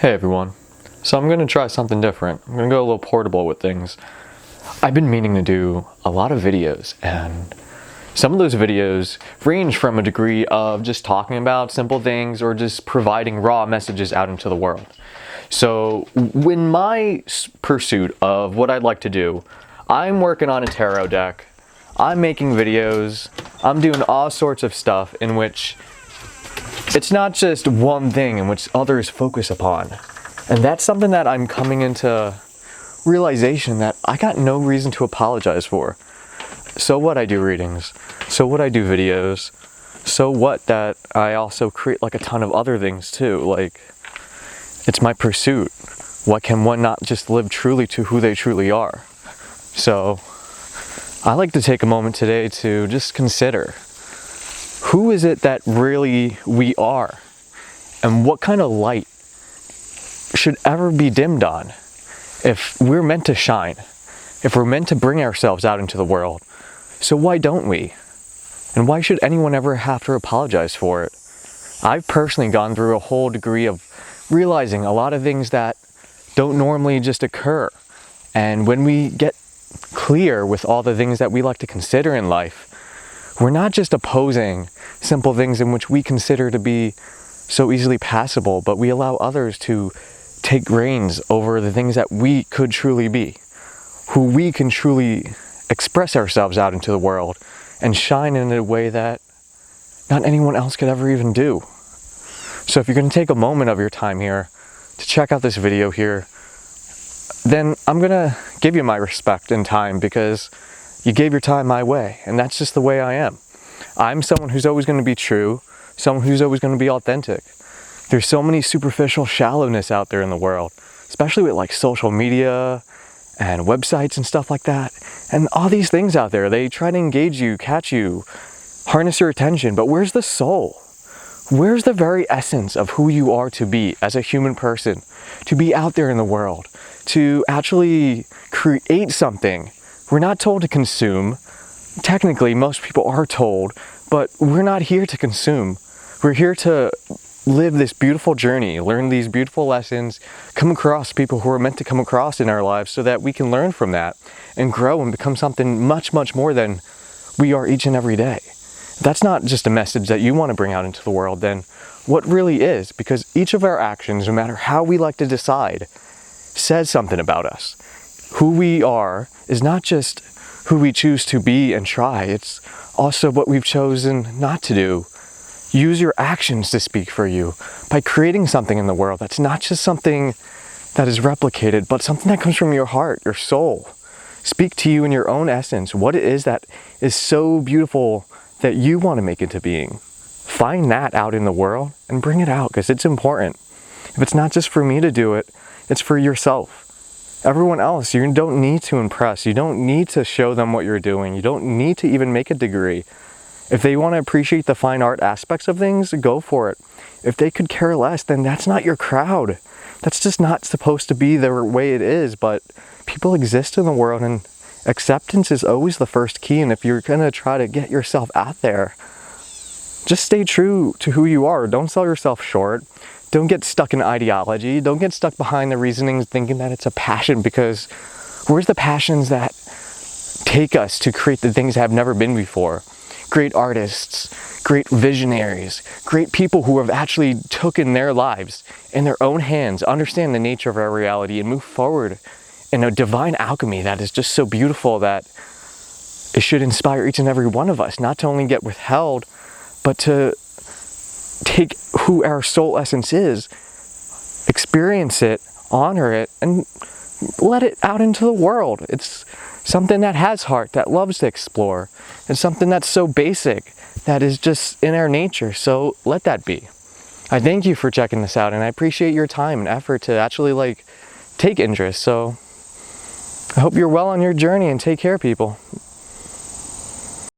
Hey everyone. So I'm going to try something different. I'm going to go a little portable with things. I've been meaning to do a lot of videos, and some of those videos range from a degree of just talking about simple things or just providing raw messages out into the world. So in my pursuit of what I'd like to do, I'm working on a tarot deck, I'm making videos, I'm doing all sorts of stuff in which it's not just one thing in which others focus upon. And that's something that I'm coming into realization that I got no reason to apologize for. So what I do readings, so what I do videos, so what that I also create like a ton of other things too. Like, it's my pursuit. Why can one not just live truly to who they truly are? So I like to take a moment today to just consider, who is it that really we are? And what kind of light should ever be dimmed on if we're meant to shine, if we're meant to bring ourselves out into the world? So why don't we? And why should anyone ever have to apologize for it? I've personally gone through a whole degree of realizing a lot of things that don't normally just occur. And when we get clear with all the things that we like to consider in life, we're not just opposing simple things in which we consider to be so easily passable, but we allow others to take reins over the things that we could truly be, who we can truly express ourselves out into the world and shine in a way that not anyone else could ever even do. So if you're going to take a moment of your time here to check out this video here, then I'm going to give you my respect and time because you gave your time my way, and that's just the way I am. I'm someone who's always going to be true, someone who's always going to be authentic. There's so many superficial shallowness out there in the world, especially with like social media and websites and stuff like that. And all these things out there, they try to engage you, catch you, harness your attention, but where's the soul? Where's the very essence of who you are to be as a human person, to be out there in the world, to actually create something? We're not told to consume. Technically, most people are told, but we're not here to consume. We're here to live this beautiful journey, learn these beautiful lessons, come across people who are meant to come across in our lives so that we can learn from that and grow and become something much, much more than we are each and every day. If that's not just a message that you want to bring out into the world, then what really is? Because each of our actions, no matter how we like to decide, says something about us. Who we are is not just who we choose to be and try, it's also what we've chosen not to do. Use your actions to speak for you by creating something in the world that's not just something that is replicated, but something that comes from your heart, your soul. Speak to you in your own essence, what it is that is so beautiful that you want to make into being. Find that out in the world and bring it out, because it's important. If it's not just for me to do it, it's for yourself. Everyone else, you don't need to impress. You don't need to show them what you're doing. You don't need to even make a degree. If they want to appreciate the fine art aspects of things, go for it. If they could care less, then that's not your crowd. That's just not supposed to be the way it is, but people exist in the world, and acceptance is always the first key. And if you're going to try to get yourself out there, just stay true to who you are. Don't sell yourself short. Don't get stuck in ideology. Don't get stuck behind the reasonings thinking that it's a passion, because where's the passions that take us to create the things that have never been before? Great artists, great visionaries, great people who have actually taken their lives in their own hands, understand the nature of our reality, and move forward in a divine alchemy that is just so beautiful that it should inspire each and every one of us, not to only get withheld, but to take who our soul essence is, experience it, honor it, and let it out into the world. It's something that has heart, that loves to explore. It's something that's so basic, that is just in our nature. So let that be. I thank you for checking this out, and I appreciate your time and effort to actually take interest. So I hope you're well on your journey, and take care, people.